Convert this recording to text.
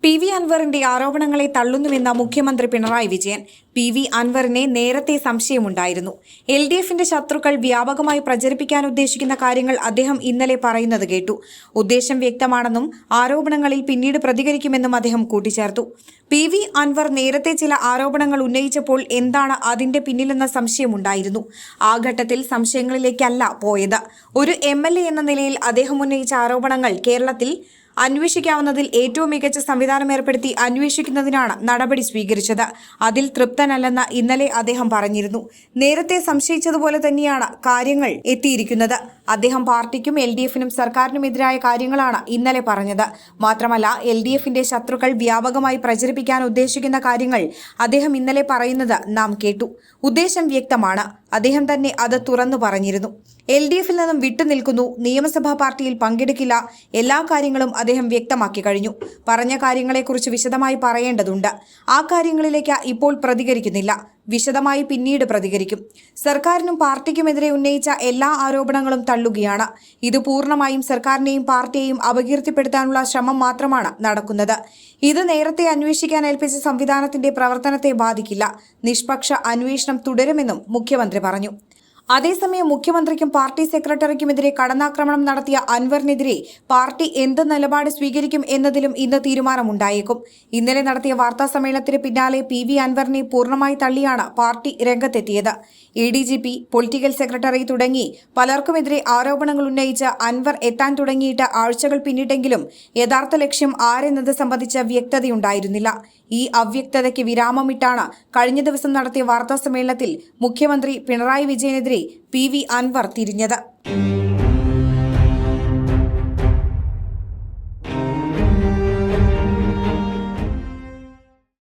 PV അൻവറിന്റെ ആരോപണങ്ങളെ തള്ളുന്നുവെന്ന മുഖ്യമന്ത്രി പിണറായി വിജയൻ. PV അൻവറിനെ നേരത്തെ സംശയമുണ്ടായിരുന്നു. LDFന്റെ ശത്രുക്കൾ വ്യാപകമായി പ്രചരിപ്പിക്കാൻ ഉദ്ദേശിക്കുന്ന കാര്യങ്ങൾ അദ്ദേഹം ഇന്നലെ പറയുന്നത് കേട്ടു. ഉദ്ദേശം വ്യക്തമാണെന്നും ആരോപണങ്ങളിൽ പിന്നീട് പ്രതികരിക്കുമെന്നും അദ്ദേഹം കൂട്ടിച്ചേർത്തു. PV അൻവർ നേരത്തെ ചില ആരോപണങ്ങൾ ഉന്നയിച്ചപ്പോൾ എന്താണ് അതിന്റെ പിന്നിലെന്ന സംശയമുണ്ടായിരുന്നു. ആ ഘട്ടത്തിൽ സംശയങ്ങളിലേക്കല്ല പോയത്. ഒരു MLA എന്ന നിലയിൽ അദ്ദേഹം ഉന്നയിച്ച ആരോപണങ്ങൾ കേരളത്തിൽ അന്വേഷിക്കാവുന്നതിൽ ഏറ്റവും മികച്ച സംവിധാനം ഏർപ്പെടുത്തി അന്വേഷിക്കുന്നതിനാണ് നടപടി സ്വീകരിച്ചത്. അതിൽ തൃപ്തനല്ലെന്ന് ഇന്നലെ അദ്ദേഹം പറഞ്ഞിരുന്നു. നേരത്തെ സംശയിച്ചതുപോലെ തന്നെയാണ് കാര്യങ്ങൾ എത്തിയിരിക്കുന്നത്. അദ്ദേഹം പാർട്ടിക്കും LDFനും സർക്കാരിനുമെതിരായ കാര്യങ്ങളാണ് ഇന്നലെ പറഞ്ഞത്. മാത്രമല്ല, LDFന്റെ ശത്രുക്കൾ വ്യാപകമായി പ്രചരിപ്പിക്കാൻ ഉദ്ദേശിക്കുന്ന കാര്യങ്ങൾ അദ്ദേഹം ഇന്നലെ പറയുന്നത് നാം കേട്ടു. ഉദ്ദേശം വ്യക്തമാണ്. അദ്ദേഹം തന്നെ അത് തുറന്നു പറഞ്ഞിരുന്നു. LDFിൽ നിന്നും വിട്ടുനിൽക്കുന്നു, നിയമസഭാ പാർട്ടിയിൽ പങ്കെടുക്കില്ല, എല്ലാ കാര്യങ്ങളും അദ്ദേഹം വ്യക്തമാക്കി കഴിഞ്ഞു. പറഞ്ഞ കാര്യങ്ങളെക്കുറിച്ച് വിശദമായി പറയേണ്ടതുണ്ട്. ആ കാര്യങ്ങളിലേക്ക് ഇപ്പോൾ പ്രതികരിക്കുന്നില്ല. വിശദമായി പിന്നീട് പ്രതികരിക്കും. സർക്കാരിനും പാർട്ടിക്കുമെതിരെ ഉന്നയിച്ച എല്ലാ ആരോപണങ്ങളും തള്ളുകയാണ്. ഇത് പൂർണ്ണമായും സർക്കാരിനെയും പാർട്ടിയെയും അപകീർത്തിപ്പെടുത്താനുള്ള ശ്രമം മാത്രമാണ് നടക്കുന്നത്. ഇത് നേരത്തെ അന്വേഷിക്കാൻ ഏൽപ്പിച്ച സംവിധാനത്തിന്റെ പ്രവർത്തനത്തെ ബാധിക്കില്ല. നിഷ്പക്ഷ അന്വേഷണം തുടരുമെന്നും മുഖ്യമന്ത്രി പറഞ്ഞു. അതേസമയം മുഖ്യമന്ത്രിക്കും പാർട്ടി സെക്രട്ടറിക്കുമെതിരെ കടന്നാക്രമണം നടത്തിയ അൻവറിനെതിരെ പാർട്ടി എന്ത് നിലപാട് സ്വീകരിക്കും എന്നതിലും ഇന്ന് തീരുമാനമുണ്ടായേക്കും. ഇന്നലെ നടത്തിയ വാർത്താ സമ്മേളനത്തിന് പിന്നാലെ PV അൻവറിനെ പൂർണ്ണമായി തള്ളിയാണ് പാർട്ടി രംഗത്തെത്തിയത്. ADGP, പൊളിറ്റിക്കൽ സെക്രട്ടറി തുടങ്ങി പലർക്കുമെതിരെ ആരോപണങ്ങൾ ഉന്നയിച്ച് അൻവർ എത്താൻ തുടങ്ങിയിട്ട് ആഴ്ചകൾ പിന്നിട്ടെങ്കിലും യഥാർത്ഥ ലക്ഷ്യം ആരെന്നത് സംബന്ധിച്ച വ്യക്തതയുണ്ടായിരുന്നില്ല. ഈ അവ്യക്തതയ്ക്ക് വിരാമമിട്ടാണ് കഴിഞ്ഞ ദിവസം നടത്തിയ വാർത്താ സമ്മേളനത്തിൽ മുഖ്യമന്ത്രി പിണറായി വിജയനെതിരെ PV അൻവർ തിരിഞ്ഞത്.